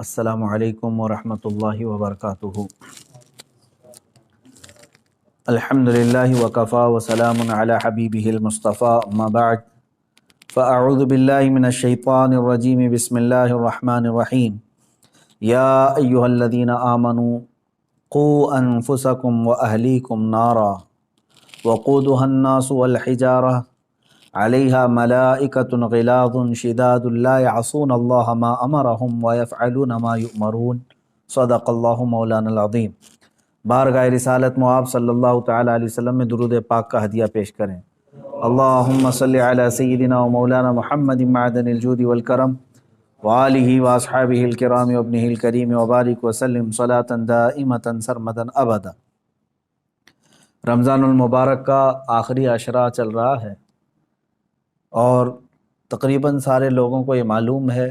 السلام علیکم ورحمۃ اللہ وبرکاتہ۔ الحمدللہ وکفا وسلام علی حبیبہ المصطفیٰ، اما بعد فاعوذ باللہ من الشیطان الرجیم، بسم اللہ الرحمن الرحیم۔ یا ایہا الذین آمنوا قوا انفسکم واہلیکم نارا وقودها الناس والحجارہ علیہا ملائکۃ غلاظ شداد لا یعصون اللہ ما امرہم ویفعلون ما یؤمرون، صدق اللہ مولانا العظیم۔ بارگاہ رسالت مآب صلی اللہ تعالی علیہ وسلم میں درود پاک کا ہدیہ پیش کریں۔ اللہم صلی علی سیدنا و مولانا محمد معدن الجود والکرم وآلہ واصحابہ الکرام وابنہ الکریم وبارک وسلم صلاۃ دائمۃ سرمدا ابدا۔ رمضان المبارک کا آخری عشرہ چل رہا ہے اور تقریباً سارے لوگوں کو یہ معلوم ہے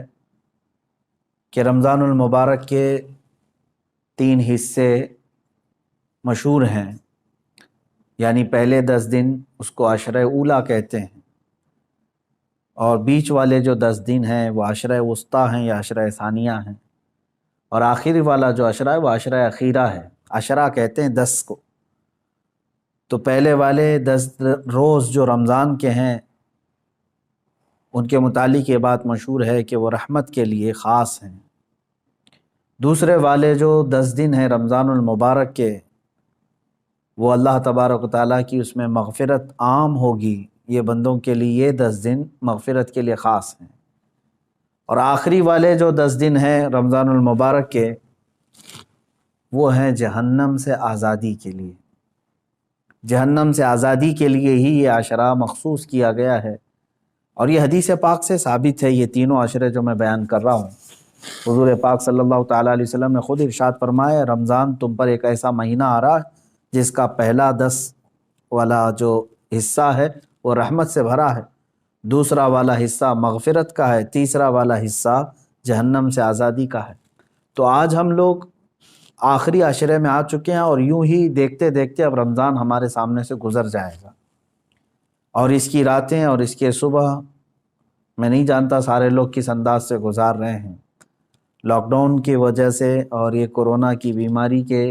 کہ رمضان المبارک کے 3 حصے مشہور ہیں، یعنی پہلے 10 دن اس کو عشرہ اولیٰ کہتے ہیں، اور بیچ والے جو 10 دن ہیں وہ عشرہ وسطیٰ ہیں یا عشرہ ثانیہ ہیں، اور آخری والا جو عشرہ ہے وہ عشرہ اخیرہ ہے۔ عشرہ کہتے ہیں 10 کو۔ تو پہلے والے 10 روز جو رمضان کے ہیں ان کے متعلق یہ بات مشہور ہے کہ وہ رحمت کے لیے خاص ہیں۔ دوسرے والے جو 10 دن ہیں رمضان المبارک کے، وہ اللہ تبارک و تعالیٰ کی اس میں مغفرت عام ہوگی، یہ بندوں کے لیے یہ 10 دن مغفرت کے لیے خاص ہیں۔ اور آخری والے جو 10 دن ہیں رمضان المبارک کے، وہ ہیں جہنم سے آزادی کے لیے۔ جہنم سے آزادی کے لیے ہی یہ عشرہ مخصوص کیا گیا ہے، اور یہ حدیث پاک سے ثابت ہے۔ یہ تینوں عشرے جو میں بیان کر رہا ہوں، حضور پاک صلی اللہ تعالیٰ علیہ وسلم نے خود ارشاد فرمایا، رمضان تم پر ایک ایسا مہینہ آ رہا ہے جس کا پہلا 10 والا جو حصہ ہے وہ رحمت سے بھرا ہے، دوسرا والا حصہ مغفرت کا ہے، تیسرا والا حصہ جہنم سے آزادی کا ہے۔ تو آج ہم لوگ آخری عشرے میں آ چکے ہیں، اور یوں ہی دیکھتے دیکھتے اب رمضان ہمارے سامنے سے گزر جائے گا، اور اس کی راتیں اور اس کے صبح میں نہیں جانتا سارے لوگ کس انداز سے گزار رہے ہیں۔ لاک ڈاؤن کی وجہ سے اور یہ کورونا کی بیماری کے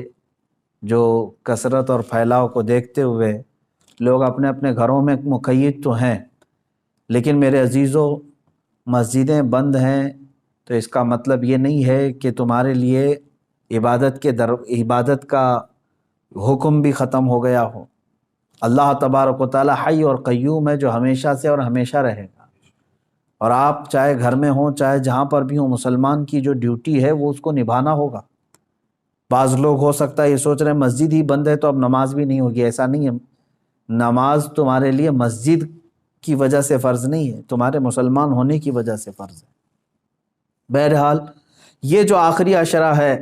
جو کثرت اور پھیلاؤ کو دیکھتے ہوئے لوگ اپنے اپنے گھروں میں مقید تو ہیں، لیکن میرے عزیزو، مسجدیں بند ہیں تو اس کا مطلب یہ نہیں ہے کہ تمہارے لیے عبادت کا حکم بھی ختم ہو گیا ہو۔ اللہ تبارک و تعالی حی اور قیوم ہے، جو ہمیشہ سے اور ہمیشہ رہے گا، اور آپ چاہے گھر میں ہوں چاہے جہاں پر بھی ہوں، مسلمان کی جو ڈیوٹی ہے وہ اس کو نبھانا ہوگا۔ بعض لوگ ہو سکتا ہے یہ سوچ رہے ہیں مسجد ہی بند ہے تو اب نماز بھی نہیں ہوگی۔ ایسا نہیں ہے، نماز تمہارے لیے مسجد کی وجہ سے فرض نہیں ہے، تمہارے مسلمان ہونے کی وجہ سے فرض ہے۔ بہرحال یہ جو آخری عشرہ ہے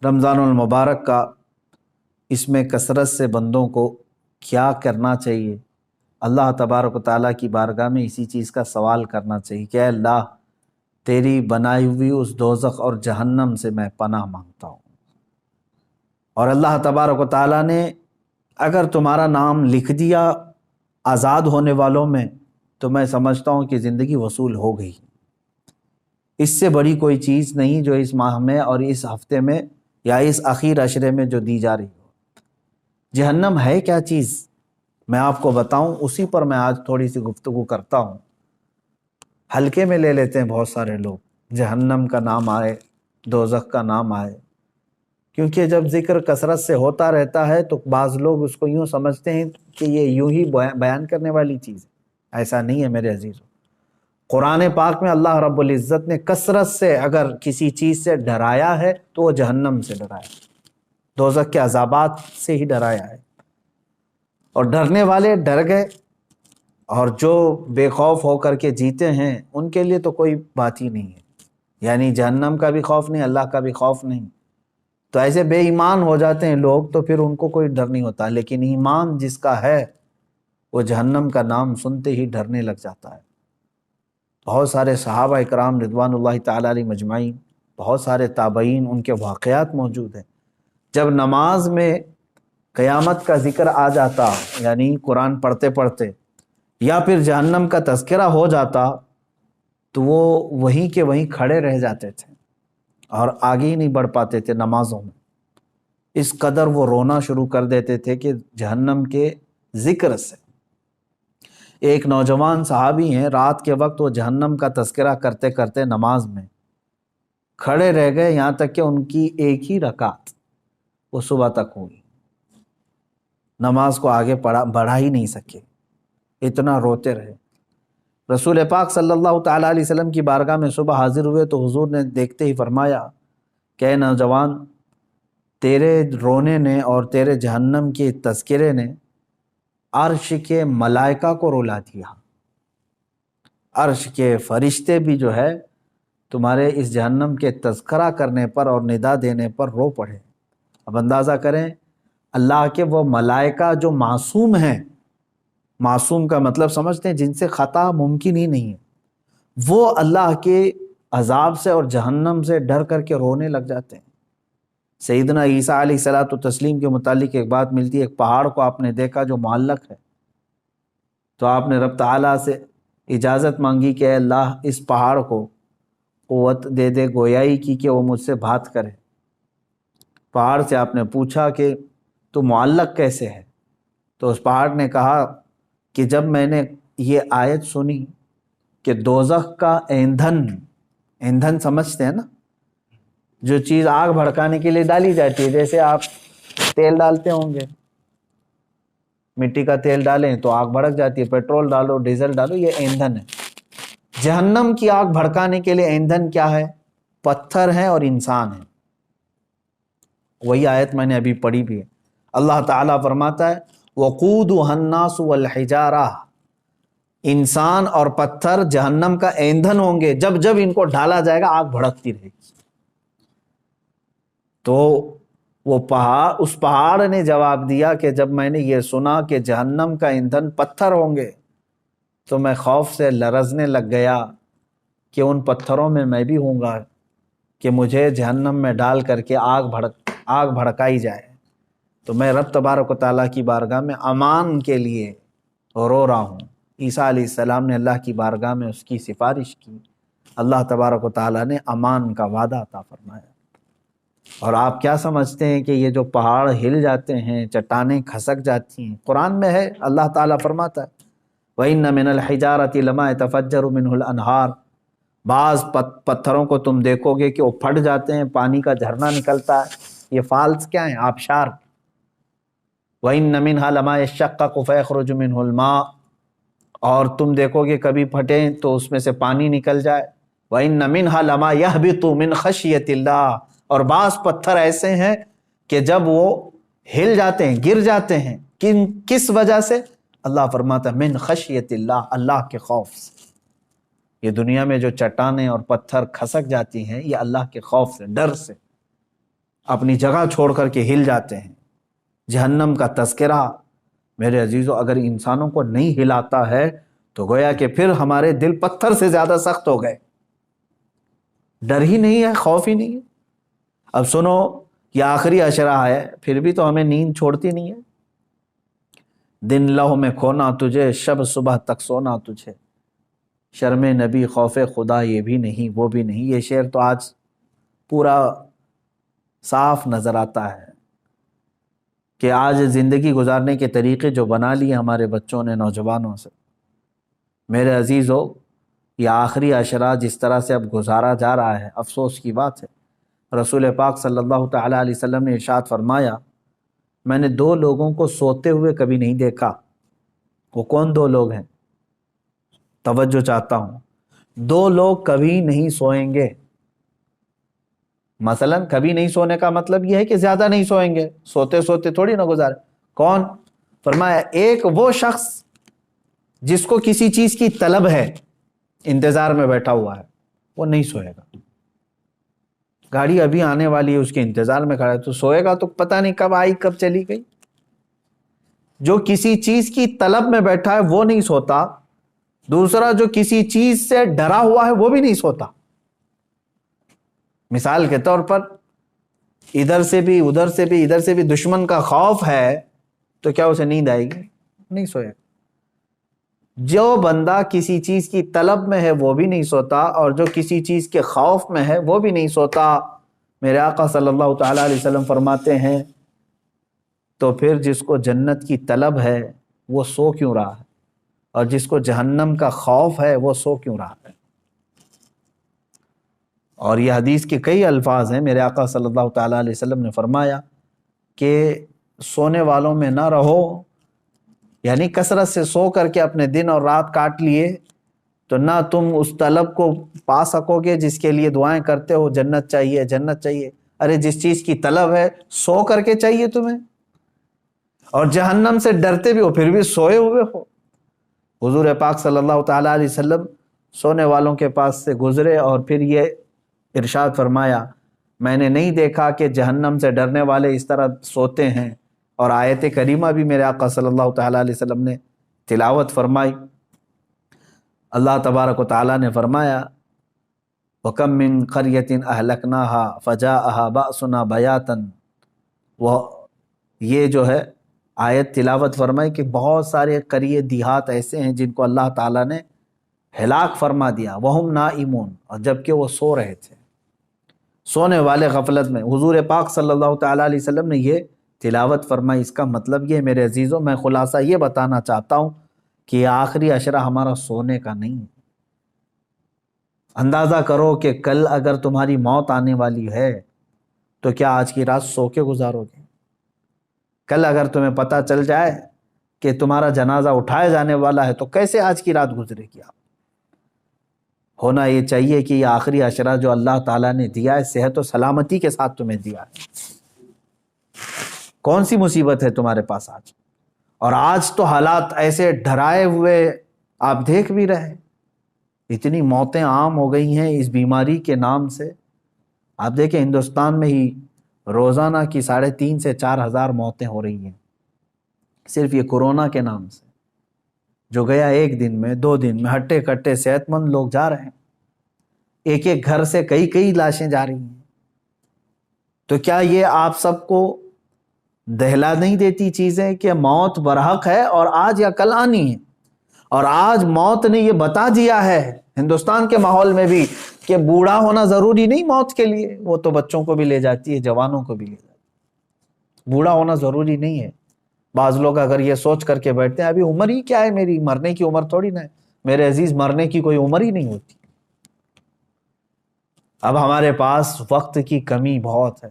رمضان المبارک کا، اس میں کثرت سے بندوں کو کیا کرنا چاہیے؟ اللہ تبارک و تعالیٰ کی بارگاہ میں اسی چیز کا سوال کرنا چاہیے کہ اے اللہ، تیری بنائی ہوئی اس دوزخ اور جہنم سے میں پناہ مانگتا ہوں، اور اللہ تبارک و تعالیٰ نے اگر تمہارا نام لکھ دیا آزاد ہونے والوں میں تو میں سمجھتا ہوں کہ زندگی وصول ہو گئی۔ اس سے بڑی کوئی چیز نہیں جو اس ماہ میں اور اس ہفتے میں یا اس اخیر عشرے میں جو دی جا رہی ہو۔ جہنم ہے کیا چیز میں آپ کو بتاؤں، اسی پر میں آج تھوڑی سی گفتگو کرتا ہوں۔ ہلکے میں لے لیتے ہیں بہت سارے لوگ، جہنم کا نام آئے، دوزخ کا نام آئے، کیونکہ جب ذکر کثرت سے ہوتا رہتا ہے تو بعض لوگ اس کو یوں سمجھتے ہیں کہ یہ یوں ہی بیان کرنے والی چیز ہے۔ ایسا نہیں ہے میرے عزیزو۔ قرآن پاک میں اللہ رب العزت نے کثرت سے اگر کسی چیز سے ڈرایا ہے تو وہ جہنم سے ڈرایا ہے، دوزخ کے عذابات سے ہی ڈرایا ہے، اور ڈرنے والے ڈر گئے، اور جو بے خوف ہو کر کے جیتے ہیں ان کے لیے تو کوئی بات ہی نہیں ہے، یعنی جہنم کا بھی خوف نہیں، اللہ کا بھی خوف نہیں۔ تو ایسے بے ایمان ہو جاتے ہیں لوگ تو پھر ان کو کوئی ڈر نہیں ہوتا، لیکن ایمان جس کا ہے وہ جہنم کا نام سنتے ہی ڈرنے لگ جاتا ہے۔ بہت سارے صحابہ اکرام رضوان اللہ تعالی علیہ مجمعین، بہت سارے تابعین، ان کے واقعات موجود ہیں۔ جب نماز میں قیامت کا ذکر آ جاتا، یعنی قرآن پڑھتے پڑھتے، یا پھر جہنم کا تذکرہ ہو جاتا، تو وہ وہیں کے وہیں کھڑے رہ جاتے تھے، اور آگے ہی نہیں بڑھ پاتے تھے نمازوں میں، اس قدر وہ رونا شروع کر دیتے تھے کہ جہنم کے ذکر سے۔ ایک نوجوان صحابی ہیں، رات کے وقت وہ جہنم کا تذکرہ کرتے کرتے نماز میں کھڑے رہ گئے، یہاں تک کہ ان کی ایک ہی رکعت وہ صبح تک ہوئی، نماز کو آگے بڑھا ہی نہیں سکے، اتنا روتے رہے۔ رسول پاک صلی اللہ تعالیٰ علیہ وسلم کی بارگاہ میں صبح حاضر ہوئے تو حضور نے دیکھتے ہی فرمایا کہ اے نوجوان، تیرے رونے نے اور تیرے جہنم کے تذکرے نے عرش کے ملائکہ کو رلا دیا، عرش کے فرشتے بھی جو ہے تمہارے اس جہنم کے تذکرہ کرنے پر اور ندا دینے پر رو پڑے۔ اب اندازہ کریں اللہ کے وہ ملائکہ جو معصوم ہیں، معصوم کا مطلب سمجھتے ہیں جن سے خطا ممکن ہی نہیں ہے، وہ اللہ کے عذاب سے اور جہنم سے ڈر کر کے رونے لگ جاتے ہیں۔ سیدنا عیسیٰ علیہ الصلوۃ والتسلیم کے متعلق ایک بات ملتی ہے، ایک پہاڑ کو آپ نے دیکھا جو معلق ہے، تو آپ نے رب تعالیٰ سے اجازت مانگی کہ اے اللہ اس پہاڑ کو قوت دے دے گویائی کی کہ وہ مجھ سے بات کرے۔ پہاڑ سے آپ نے پوچھا کہ تو معلق کیسے ہے؟ تو اس پہاڑ نے کہا کہ جب میں نے یہ آیت سنی کہ دوزخ کا ایندھن سمجھتے ہیں نا، جو چیز آگ بھڑکانے کے لیے ڈالی جاتی ہے، جیسے آپ تیل ڈالتے ہوں گے، مٹی کا تیل ڈالیں تو آگ بھڑک جاتی ہے، پیٹرول ڈالو، ڈیزل ڈالو، یہ ایندھن ہے۔ جہنم کی آگ بھڑکانے کے لیے ایندھن کیا ہے؟ پتھر ہیں اور انسان ہیں۔ وہی آیت میں نے ابھی پڑھی بھی ہے، اللہ تعالیٰ فرماتا ہے وقودها الناس والحجارہ، انسان اور پتھر جہنم کا ایندھن ہوں گے، جب جب ان کو ڈالا جائے گا آگ بھڑکتی رہے گی۔ تو وہ اس پہاڑ نے جواب دیا کہ جب میں نے یہ سنا کہ جہنم کا ایندھن پتھر ہوں گے تو میں خوف سے لرزنے لگ گیا کہ ان پتھروں میں بھی ہوں گا کہ مجھے جہنم میں ڈال کر کے آگ بھڑکائی جائے۔ تو میں رب تبارک و تعالیٰ کی بارگاہ میں امان کے لیے رو رہا ہوں۔ عیسیٰ علیہ السلام نے اللہ کی بارگاہ میں اس کی سفارش کی، اللہ تبارک و تعالیٰ نے امان کا وعدہ عطا فرمایا۔ اور آپ کیا سمجھتے ہیں کہ یہ جو پہاڑ ہل جاتے ہیں، چٹانیں کھسک جاتی ہیں، قرآن میں ہے، اللہ تعالیٰ فرماتا ہے وَإِنَّ مِنَ الْحِجَارَةِ لَمَا يَتَفَجَّرُ مِنْهُ الْأَنْهَارُ، بعض پتھروں کو تم دیکھو گے کہ وہ پھٹ جاتے ہیں، پانی کا جھرنا نکلتا ہے۔ یہ فالس کیا ہیں؟ آبشار۔ وَإِنَّ مِنْهَا لَمَا يَشَّقَّقُ فَيَخْرُجُ مِنْهُ الْمَاءُ، اور تم دیکھو گے کبھی پھٹیں تو اس میں سے پانی نکل جائے۔ وَإِنَّ مِنْهَا لَمَا يَهْبِطُ مِنْ خَشْيَةِ اللَّهِ، اور بعض پتھر ایسے ہیں کہ جب وہ ہل جاتے ہیں، گر جاتے ہیں، کس وجہ سے؟ اللہ فرماتا ہے من خشیت اللہ، اللہ کے خوف سے۔ یہ دنیا میں جو چٹانیں اور پتھر کھسک جاتی ہیں، یہ اللہ کے خوف سے، ڈر سے اپنی جگہ چھوڑ کر کے ہل جاتے ہیں۔ جہنم کا تذکرہ میرے عزیزو اگر انسانوں کو نہیں ہلاتا ہے تو گویا کہ پھر ہمارے دل پتھر سے زیادہ سخت ہو گئے، ڈر ہی نہیں ہے، خوف ہی نہیں ہے۔ اب سنو، یہ آخری عشرہ ہے، پھر بھی تو ہمیں نیند چھوڑتی نہیں ہے۔ دن لہو میں کھونا تجھے، شب صبح تک سونا تجھے، شرم نبی خوف خدا یہ بھی نہیں وہ بھی نہیں۔ یہ شعر تو آج پورا صاف نظر آتا ہے کہ آج زندگی گزارنے کے طریقے جو بنا لیے ہمارے بچوں نے، نوجوانوں سے۔ میرے عزیزو، یہ آخری عشرہ جس طرح سے اب گزارا جا رہا ہے، افسوس کی بات ہے۔ رسول پاک صلی اللہ تعالیٰ علیہ وسلم نے ارشاد فرمایا میں نے دو لوگوں کو سوتے ہوئے کبھی نہیں دیکھا۔ وہ کون دو لوگ ہیں؟ توجہ چاہتا ہوں۔ دو لوگ کبھی نہیں سوئیں گے۔ مثلا کبھی نہیں سونے کا مطلب یہ ہے کہ زیادہ نہیں سوئیں گے، سوتے سوتے تھوڑی نہ گزارے۔ کون؟ فرمایا ایک وہ شخص جس کو کسی چیز کی طلب ہے، انتظار میں بیٹھا ہوا ہے، وہ نہیں سوئے گا۔ گاڑی ابھی آنے والی ہے، اس کے انتظار میں کھڑا ہے، تو سوئے گا تو پتہ نہیں کب آئی کب چلی گئی۔ جو کسی چیز کی طلب میں بیٹھا ہے وہ نہیں سوتا، دوسرا جو کسی چیز سے ڈرا ہوا ہے وہ بھی نہیں سوتا۔ مثال کے طور پر ادھر سے بھی ادھر سے بھی ادھر سے بھی دشمن کا خوف ہے تو کیا اسے نیند آئے گی؟ نہیں سوئے گا۔ جو بندہ کسی چیز کی طلب میں ہے وہ بھی نہیں سوتا، اور جو کسی چیز کے خوف میں ہے وہ بھی نہیں سوتا۔ میرے آقا صلی اللہ تعالیٰ علیہ وسلم فرماتے ہیں تو پھر جس کو جنت کی طلب ہے وہ سو کیوں رہا ہے، اور جس کو جہنم کا خوف ہے وہ سو کیوں رہا ہے؟ اور یہ حدیث کے کئی الفاظ ہیں۔ میرے آقا صلی اللہ تعالیٰ علیہ وسلم نے فرمایا کہ سونے والوں میں نہ رہو، یعنی کثرت سے سو کر کے اپنے دن اور رات کاٹ لیے تو نہ تم اس طلب کو پا سکو گے جس کے لیے دعائیں کرتے ہو، جنت چاہیے جنت چاہیے۔ ارے جس چیز کی طلب ہے سو کر کے چاہیے تمہیں، اور جہنم سے ڈرتے بھی ہو پھر بھی سوئے ہوئے ہو۔ حضور پاک صلی اللہ تعالیٰ علیہ وسلم سونے والوں کے پاس سے گزرے اور پھر یہ ارشاد فرمایا، میں نے نہیں دیکھا کہ جہنم سے ڈرنے والے اس طرح سوتے ہیں۔ اور آیت کریمہ بھی میرے آقا صلی اللہ تعالیٰ علیہ وسلم نے تلاوت فرمائی۔ اللہ تبارک و تعالیٰ نے فرمایا، وَكَم مِّن قَرْيَةٍ أَهْلَكْنَاهَا فَجَاءَهَا بَأْسُنَا بَيَاتًا، وہ یہ جو ہے آیت تلاوت فرمائی کہ بہت سارے قریے دیہات ایسے ہیں جن کو اللہ تعالیٰ نے ہلاک فرما دیا، وَهُمْ نَائِمُونَ، اور جبکہ وہ سو رہے تھے، سونے والے غفلت میں۔ حضور پاک صلی اللہ تعالیٰ علیہ وسلم نے یہ تلاوت فرمائی۔ اس کا مطلب یہ میرے عزیزوں، میں خلاصہ یہ بتانا چاہتا ہوں کہ یہ آخری عشرہ ہمارا سونے کا نہیں ہے۔ اندازہ کرو کہ کل اگر تمہاری موت آنے والی ہے تو کیا آج کی رات سو کے گزارو گے؟ کل اگر تمہیں پتہ چل جائے کہ تمہارا جنازہ اٹھایا جانے والا ہے تو کیسے آج کی رات گزرے گی آپ؟ ہونا یہ چاہیے کہ یہ آخری عشرہ جو اللہ تعالیٰ نے دیا ہے صحت و سلامتی کے ساتھ تمہیں دیا ہے۔ کون سی مصیبت ہے تمہارے پاس آج؟ اور آج تو حالات ایسے ڈرائے ہوئے آپ دیکھ بھی رہے، اتنی موتیں عام ہو گئی ہیں اس بیماری کے نام سے۔ آپ دیکھیں ہندوستان میں ہی روزانہ کی 3,500 سے 4,000 موتیں ہو رہی ہیں صرف یہ کورونا کے نام سے، جو گیا ایک دن میں 2 دن میں ہٹے کٹے صحت مند لوگ جا رہے ہیں، ایک ایک گھر سے کئی لاشیں جا رہی ہیں۔ تو کیا یہ آپ سب کو دہلا نہیں دیتی چیزیں کہ موت برحق ہے اور آج یا کل آنی ہے؟ اور آج موت نے یہ بتا دیا ہے ہندوستان کے ماحول میں بھی کہ بوڑھا ہونا ضروری نہیں موت کے لیے، وہ تو بچوں کو بھی لے جاتی ہے، جوانوں کو بھی لے جاتی ہے، بوڑھا ہونا ضروری نہیں ہے۔ بعض لوگ اگر یہ سوچ کر کے بیٹھتے ہیں ابھی عمر ہی کیا ہے میری، مرنے کی عمر تھوڑی نہ ہے۔ میرے عزیز، مرنے کی کوئی عمر ہی نہیں ہوتی۔ اب ہمارے پاس وقت کی کمی بہت ہے،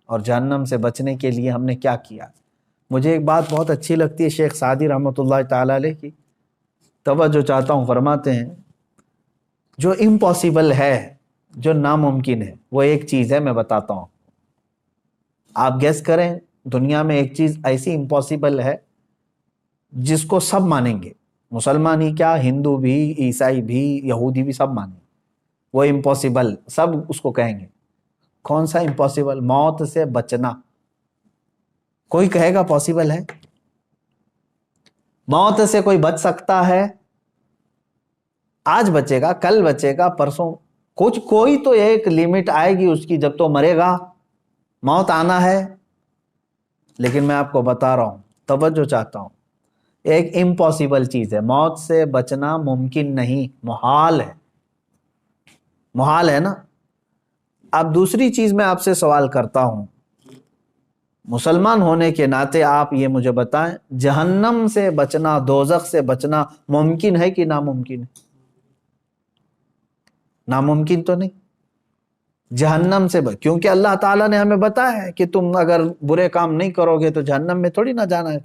اور جہنم سے بچنے کے لیے ہم نے کیا کیا؟ مجھے ایک بات بہت اچھی لگتی ہے شیخ سعدی رحمۃ اللہ تعالیٰ علیہ کی، توجہ چاہتا ہوں، فرماتے ہیں جو امپاسبل ہے، جو ناممکن ہے، وہ ایک چیز ہے، میں بتاتا ہوں، آپ گیس کریں۔ دنیا میں ایک چیز ایسی امپاسبل ہے جس کو سب مانیں گے، مسلمان ہی کیا، ہندو بھی، عیسائی بھی، یہودی بھی، سب مانیں گے، وہ امپاسبل، سب اس کو کہیں گے۔ کون سا امپاسبل؟ موت سے بچنا۔ کوئی کہے گا پاسبل ہے؟ موت سے کوئی بچ سکتا ہے؟ آج بچے گا، کل بچے گا، پرسوں، کوئی تو ایک لیمٹ آئے گی اس کی، جب تو مرے گا، موت آنا ہے۔ لیکن میں آپ کو بتا رہا ہوں، توجہ چاہتا ہوں، ایک امپاسبل چیز ہے، موت سے بچنا ممکن نہیں، محال ہے، محال ہے نا۔ اب دوسری چیز میں آپ سے سوال کرتا ہوں، مسلمان ہونے کے ناطے آپ یہ مجھے بتائیں، جہنم سے بچنا، دوزخ سے بچنا ممکن ہے کہ ناممکن ہے؟ ناممکن تو نہیں۔ جہنم سے کیونکہ اللہ تعالیٰ نے ہمیں بتایا ہے کہ تم اگر برے کام نہیں کرو گے تو جہنم میں تھوڑی نہ جانا ہے۔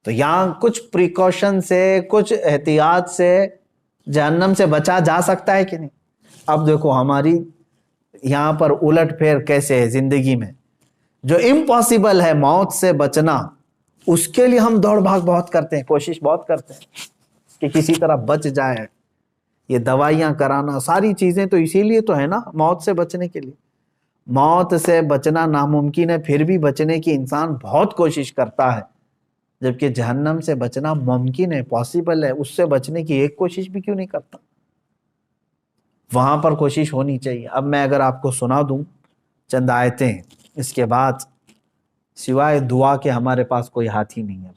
تو یہاں کچھ پریکاشن سے، کچھ احتیاط سے جہنم سے بچا جا سکتا ہے کہ نہیں؟ اب دیکھو ہماری یہاں پر الٹ پھیر کیسے ہے زندگی میں، جو امپاسبل ہے موت سے بچنا، اس کے لیے ہم دوڑ بھاگ بہت کرتے ہیں، کوشش بہت کرتے ہیں کہ کسی طرح بچ جائے، یہ دوائیاں کرانا، ساری چیزیں تو اسی لیے تو ہے نا، موت سے بچنے کے لیے۔ موت سے بچنا ناممکن ہے، پھر بھی بچنے کی انسان بہت کوشش کرتا ہے، جبکہ جہنم سے بچنا ممکن ہے، پاسبل ہے، اس سے بچنے کی ایک کوشش بھی کیوں نہیں کرتا؟ وہاں پر کوشش ہونی چاہیے۔ اب میں اگر آپ کو سنا دوں چند آیتیں، اس کے بعد سوائے دعا کے ہمارے پاس کوئی ہاتھ ہی نہیں ہے۔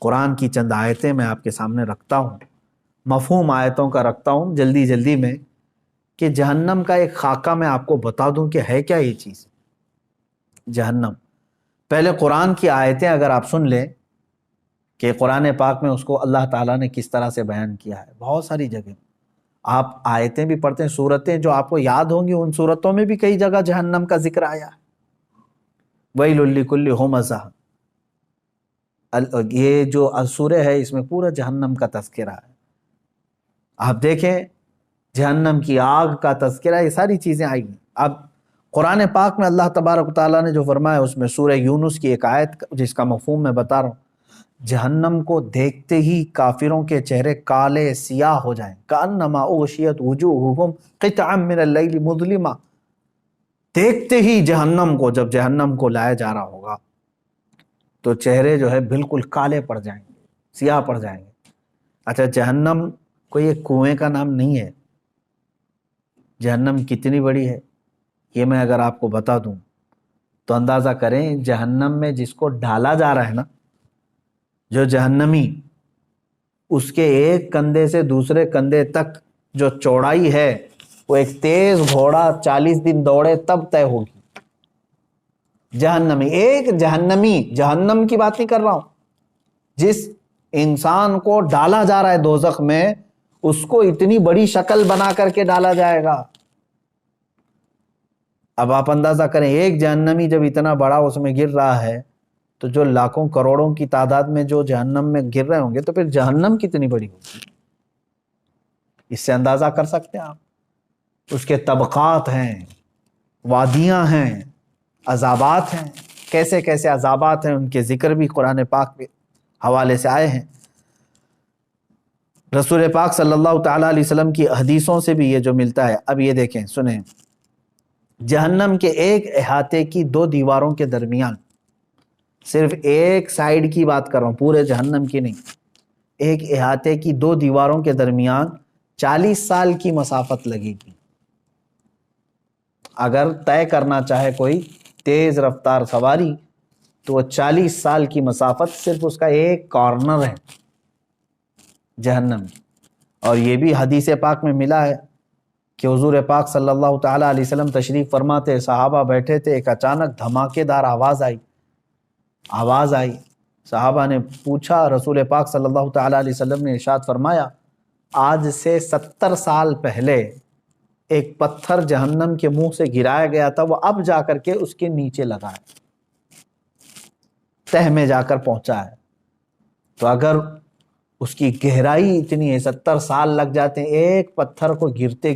قرآن کی چند آیتیں میں آپ کے سامنے رکھتا ہوں، مفہوم آیتوں کا رکھتا ہوں جلدی میں، کہ جہنم کا ایک خاکہ میں آپ کو بتا دوں کہ ہے کیا یہ چیز جہنم. پہلے قرآن کی آیتیں اگر آپ سن لیں کہ قرآن پاک میں اس کو اللہ تعالیٰ نے کس طرح سے بیان کیا ہے. بہت ساری جگہ آپ آیتیں بھی پڑھتے ہیں، سورتیں جو آپ کو یاد ہوں گی ان سورتوں میں بھی کئی جگہ جہنم کا ذکر آیا ہے. وَيْلٌ لِّكُلِّ ہُمَزَةٍ، یہ جو سورہ ہے اس میں پورا جہنم کا تذکرہ ہے. آپ دیکھیں جہنم کی آگ کا تذکرہ، یہ ساری چیزیں آئی ہیں. اب قرآن پاک میں اللہ تبارک و تعالیٰ نے جو فرمایا اس میں سورہ یونس کی ایک آیت جس کا مفہوم میں بتا رہا ہوں، جہنم کو دیکھتے ہی کافروں کے چہرے کالے سیاہ ہو جائیں. کأنما اغشیت وجوہہم قطعا من اللیل مظلما. دیکھتے ہی جہنم کو، جب جہنم کو لایا جا رہا ہوگا تو چہرے جو ہے بالکل کالے پڑ جائیں گے، سیاہ پڑ جائیں گے. اچھا جہنم کوئی ایک کنویں کا نام نہیں ہے. جہنم کتنی بڑی ہے یہ میں اگر آپ کو بتا دوں تو اندازہ کریں. جہنم میں جس کو ڈالا جا رہا ہے نا، جو جہنمی، اس کے ایک کندھے سے دوسرے کندھے تک جو چوڑائی ہے وہ ایک تیز گھوڑا 40 دن دوڑے تب طے ہوگی. جہنمی، ایک جہنمی، جہنم کی بات نہیں کر رہا ہوں، جس انسان کو ڈالا جا رہا ہے دوزخ میں اس کو اتنی بڑی شکل بنا کر کے ڈالا جائے گا. اب آپ اندازہ کریں ایک جہنمی جب اتنا بڑا اس میں گر رہا ہے تو جو لاکھوں کروڑوں کی تعداد میں جو جہنم میں گر رہے ہوں گے تو پھر جہنم کتنی بڑی ہوگی. اس سے اندازہ کر سکتے ہیں آپ. اس کے طبقات ہیں، وادیاں ہیں، عذابات ہیں، کیسے کیسے عذابات ہیں، ان کے ذکر بھی قرآن پاک کے حوالے سے آئے ہیں. رسول پاک صلی اللہ تعالیٰ علیہ وسلم کی حدیثوں سے بھی یہ جو ملتا ہے. اب یہ دیکھیں، سنیں، جہنم کے ایک احاطے کی 2 دیواروں کے درمیان، صرف ایک سائیڈ کی بات کر رہا ہوں، پورے جہنم کی نہیں، ایک احاطے کی 2 دیواروں کے درمیان 40 سال کی مسافت لگے گی. اگر طے کرنا چاہے کوئی تیز رفتار سواری تو وہ 40 سال کی مسافت صرف اس کا ایک کارنر ہے جہنم کی. اور یہ بھی حدیث پاک میں ملا ہے کہ حضور پاک صلی اللہ تعالیٰ علیہ وسلم تشریف فرماتے، صحابہ بیٹھے تھے، ایک اچانک دھماکے دار آواز آئی. صحابہ نے پوچھا، رسول پاک صلی اللہ تعالیٰ علیہ وسلم نے ارشاد فرمایا آج سے 70 سال پہلے ایک پتھر جہنم کے منہ سے گرایا گیا تھا، وہ اب جا کر کے اس کے نیچے لگا ہے، تہ میں جا کر پہنچا ہے. تو اگر اس کی گہرائی اتنی ہے، 70 سال لگ جاتے ہیں ایک پتھر کو گرتے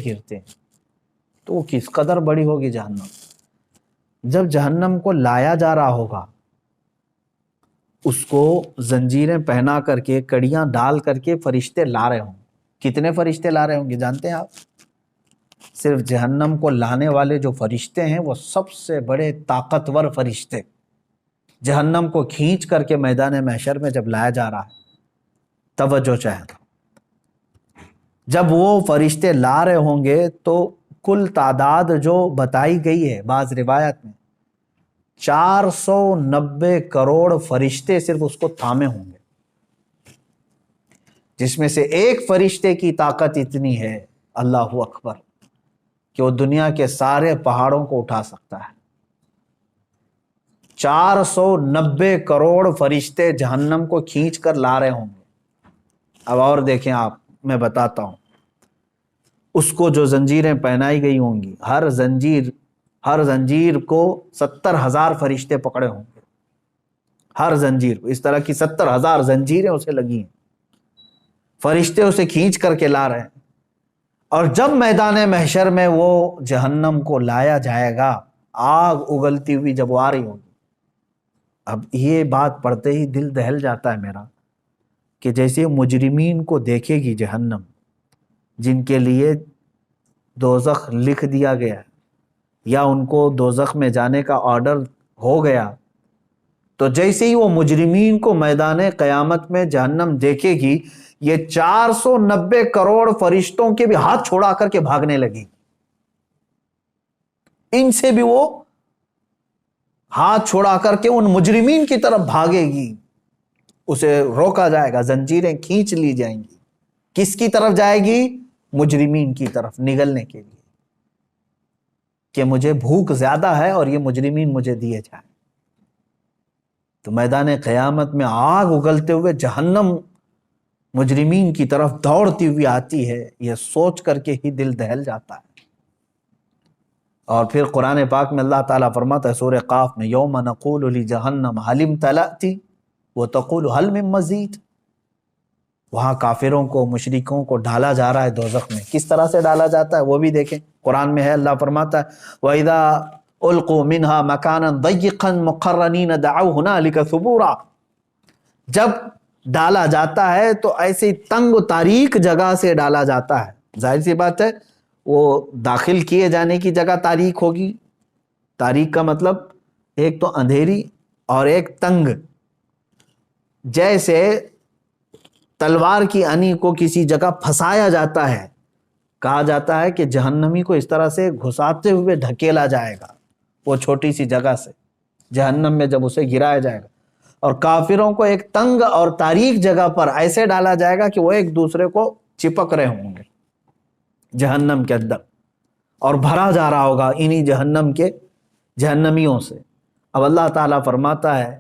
تو وہ کس قدر بڑی ہوگی جہنم. جب جہنم کو لایا جا رہا ہوگا، اس کو زنجیریں پہنا کر کے، کڑیاں ڈال کر کے فرشتے لا رہے ہوں. کتنے فرشتے لا رہے ہوں گے جانتے ہیں آپ؟ صرف جہنم کو لانے والے جو فرشتے ہیں وہ سب سے بڑے طاقتور فرشتے. جہنم کو کھینچ کر کے میدان محشر میں جب لایا جا رہا ہے، توجہ چاہے، جب وہ فرشتے لا رہے ہوں گے تو کل تعداد جو بتائی گئی ہے بعض روایت میں 490 کروڑ فرشتے صرف اس کو تھامے ہوں گے، جس میں سے ایک فرشتے کی طاقت اتنی ہے، اللہ اکبر، کہ وہ دنیا کے سارے پہاڑوں کو اٹھا سکتا ہے. 490 کروڑ فرشتے جہنم کو کھینچ کر لا رہے ہوں گے. اب اور دیکھیں آپ، میں بتاتا ہوں، اس کو جو زنجیریں پہنائی گئی ہوں گی، ہر زنجیر کو 70,000 فرشتے پکڑے ہوں گے. ہر زنجیر کو اس طرح کی 70,000 زنجیریں اسے لگی ہیں، فرشتے اسے کھینچ کر کے لا رہے ہیں. اور جب میدان محشر میں وہ جہنم کو لایا جائے گا، آگ اگلتی ہوئی جب وہ آ رہی ہوگی، اب یہ بات پڑھتے ہی دل دہل جاتا ہے میرا کہ جیسے مجرمین کو دیکھے گی جہنم، جن کے لیے دوزخ لکھ دیا گیا ہے یا ان کو دوزخ میں جانے کا آرڈر ہو گیا، تو جیسے ہی وہ مجرمین کو میدان قیامت میں جہنم دیکھے گی، یہ 490 کروڑ فرشتوں کے بھی ہاتھ چھوڑا کر کے بھاگنے لگی. ان سے بھی وہ ہاتھ چھوڑا کر کے ان مجرمین کی طرف بھاگے گی. اسے روکا جائے گا، زنجیریں کھینچ لی جائیں گی. کس کی طرف جائے گی؟ مجرمین کی طرف نگلنے کے لیے. کہ مجھے بھوک زیادہ ہے اور یہ مجرمین مجھے دیے جائیں. تو میدان قیامت میں آگ اگلتے ہوئے جہنم مجرمین کی طرف دوڑتی ہوئی آتی ہے. یہ سوچ کر کے ہی دل دہل جاتا ہے. اور پھر قرآن پاک میں اللہ تعالیٰ فرماتا ہے سورہ قاف میں یوم نقول لجہنم حل امتلأت وتقول حل من مزید. وہاں کافروں کو مشرکوں کو ڈالا جا رہا ہے دوزخ میں. کس طرح سے ڈالا جاتا ہے وہ بھی دیکھیں. قرآن میں ہے اللہ فرماتا ہے وَإِذَا أُلْقُوا مِنْهَا مَكَانًا ضَيِّقًا مُقَرَّنِينَ دَعَوْا هُنَالِكَ ثُبُورًا. جب ڈالا جاتا ہے تو ایسی تنگ و تاریک جگہ سے ڈالا جاتا ہے. ظاہر سی بات ہے وہ داخل کیے جانے کی جگہ تاریک ہوگی. تاریک کا مطلب ایک تو اندھیری اور ایک تنگ. جیسے تلوار کی انی کو کسی جگہ پھنسایا جاتا ہے, کہا جاتا ہے کہ جہنمی کو اس طرح سے گھساتے ہوئے ڈھکیلا جائے گا وہ چھوٹی سی جگہ سے جہنم میں جب اسے گرایا جائے گا. اور کافروں کو ایک تنگ اور تاریک جگہ پر ایسے ڈالا جائے گا کہ وہ ایک دوسرے کو چپک رہے ہوں گے جہنم کے اندر, اور بھرا جا رہا ہوگا انہی جہنم کے جہنمیوں سے. اب اللہ تعالیٰ فرماتا ہے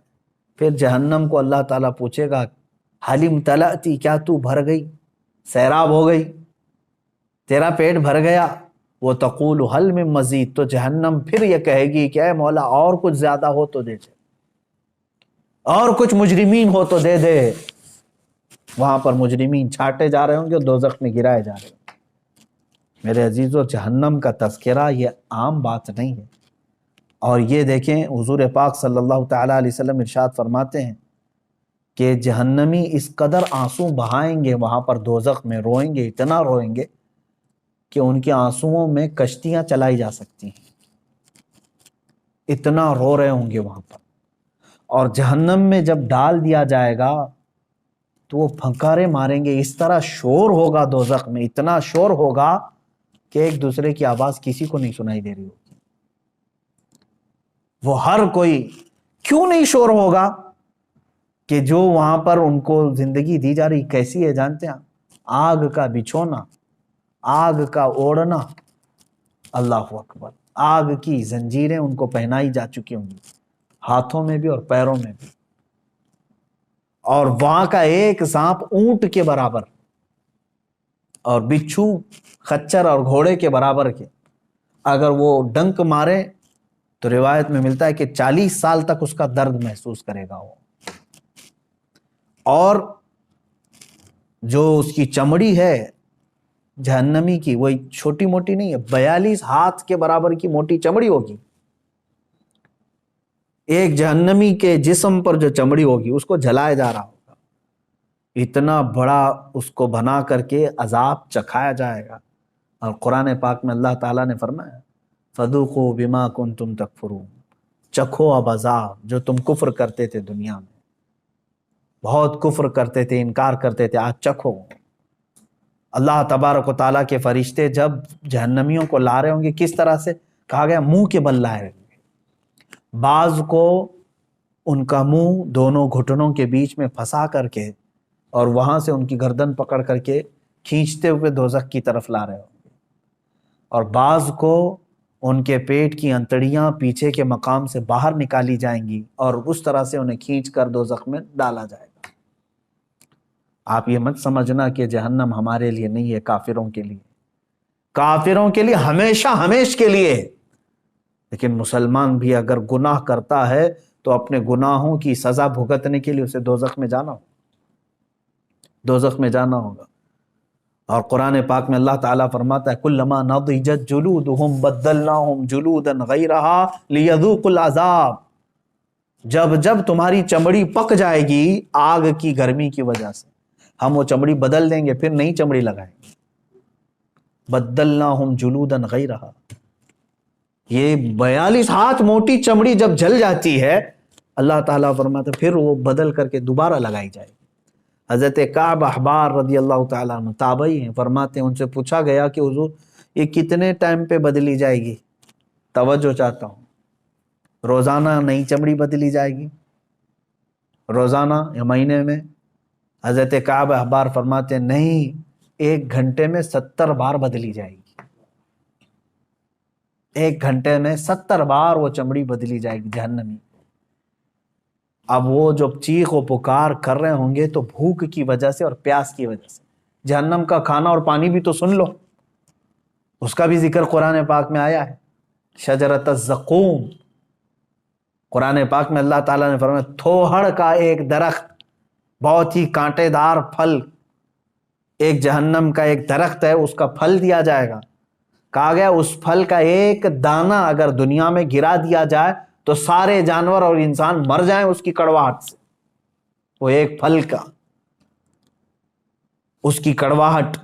پھر جہنم کو اللہ تعالیٰ پوچھے گا حل امتلأت, کیا تو بھر گئی, سیراب ہو گئی, تیرا پیٹ بھر گیا. وہ تقول حل من مزید, تو جہنم پھر یہ کہے گی کہ اے مولا اور کچھ زیادہ ہو تو دے دے, اور کچھ مجرمین ہو تو دے دے. وہاں پر مجرمین چھاٹے جا رہے ہوں گے, دوزخ میں گرائے جا رہے ہوں گے. میرے عزیزو, جہنم کا تذکرہ یہ عام بات نہیں ہے. اور یہ دیکھیں حضور پاک صلی اللہ تعالیٰ علیہ وسلم ارشاد فرماتے ہیں کہ جہنمی اس قدر آنسو بہائیں گے وہاں پر دوزخ میں, روئیں گے, اتنا روئیں گے کہ ان کے آنسوؤں میں کشتیاں چلائی جا سکتی ہیں, اتنا رو رہے ہوں گے وہاں پر. اور جہنم میں جب ڈال دیا جائے گا تو وہ پھنکارے ماریں گے, اس طرح شور ہوگا دوزخ میں, اتنا شور ہوگا کہ ایک دوسرے کی آواز کسی کو نہیں سنائی دے رہی ہوگی. وہ ہر کوئی, کیوں نہیں شور ہوگا کہ جو وہاں پر ان کو زندگی دی جا رہی کیسی ہے جانتے ہیں, آگ کا بچھونا, آگ کا اوڑھنا, اللہ اکبر, آگ کی زنجیریں ان کو پہنائی جا چکی ہوں گی, ہاتھوں میں بھی اور پیروں میں بھی. اور وہاں کا ایک سانپ اونٹ کے برابر اور بچھو خچر اور گھوڑے کے برابر کے, اگر وہ ڈنک مارے تو روایت میں ملتا ہے کہ 40 سال تک اس کا درد محسوس کرے گا وہ. اور جو اس کی چمڑی ہے جہنمی کی, وہ چھوٹی موٹی نہیں ہے, 42 ہاتھ کے برابر کی موٹی چمڑی ہوگی. ایک جہنمی کے جسم پر جو چمڑی ہوگی اس کو جلایا جا رہا ہوگا, اتنا بڑا اس کو بنا کر کے عذاب چکھایا جائے گا. اور قرآن پاک میں اللہ تعالیٰ نے فرمایا فَذُوقُوا بِمَا كُنْتُمْ تَكْفُرُونَ, چکھو اب عذاب جو تم کفر کرتے تھے دنیا میں, بہت کفر کرتے تھے, انکار کرتے تھے, آج چکھو. اللہ تبارک و تعالیٰ کے فرشتے جب جہنمیوں کو لا رہے ہوں گے, کس طرح سے کہا گیا منہ کے بل لائے رہیں گے. بعض کو ان کا منہ دونوں گھٹنوں کے بیچ میں پھنسا کر کے اور وہاں سے ان کی گردن پکڑ کر کے کھینچتے ہوئے دوزخ کی طرف لا رہے ہوں گے, اور بعض کو ان کے پیٹ کی انتڑیاں پیچھے کے مقام سے باہر نکالی جائیں گی اور اس طرح سے انہیں کھینچ کر دوزخ میں ڈالا جائے گا. آپ یہ مت سمجھنا کہ جہنم ہمارے لیے نہیں ہے, کافروں کے لیے, کافروں کے لیے ہمیشہ ہمیش کے لیے. لیکن مسلمان بھی اگر گناہ کرتا ہے تو اپنے گناہوں کی سزا بھگتنے کے لیے اسے دوزخ میں جانا ہوگا, دوزخ میں جانا ہوگا. اور قرآن پاک میں اللہ تعالیٰ فرماتا ہے کلما نضجت جلودہم بدلناہم جلودا غیرہا لیذوقوا العذاب, جب جب تمہاری چمڑی پک جائے گی آگ کی گرمی کی وجہ سے, ہم وہ چمڑی بدل دیں گے, پھر نئی چمڑی لگائیں گے. بدلناہم جلودا غیرہا, یہ 42 ہاتھ موٹی چمڑی جب جل جاتی ہے اللہ تعالیٰ فرماتا ہے پھر وہ بدل کر کے دوبارہ لگائی جائے گی. حضرت کعب احبار رضی اللہ تعالیٰ عنہ تابعی ہیں, فرماتے ہیں ان سے پوچھا گیا کہ حضور یہ کتنے ٹائم پہ بدلی جائے گی, توجہ چاہتا ہوں, روزانہ نئی چمڑی بدلی جائے گی, روزانہ یا مہینے میں؟ حضرت کعب احبار فرماتے ہیں نہیں, 1 گھنٹے میں 70 بار بدلی جائے گی. 1 گھنٹے میں 70 بار وہ چمڑی بدلی جائے گی جہنمی۔ اب وہ جو چیخ و پکار کر رہے ہوں گے تو بھوک کی وجہ سے اور پیاس کی وجہ سے۔ جہنم کا کھانا اور پانی بھی تو سن لو، اس کا بھی ذکر قرآن پاک میں آیا ہے، شجرۃ الزقوم۔ قرآن پاک میں اللہ تعالیٰ نے فرمایا تھوہڑ کا ایک درخت، بہت ہی کانٹے دار پھل، ایک جہنم کا ایک درخت ہے، اس کا پھل دیا جائے گا۔ کہا گیا اس پھل کا ایک دانہ اگر دنیا میں گرا دیا جائے تو سارے جانور اور انسان مر جائیں اس کی کڑواہٹ سے۔ وہ ایک پھل کا، اس کی کڑواہٹ،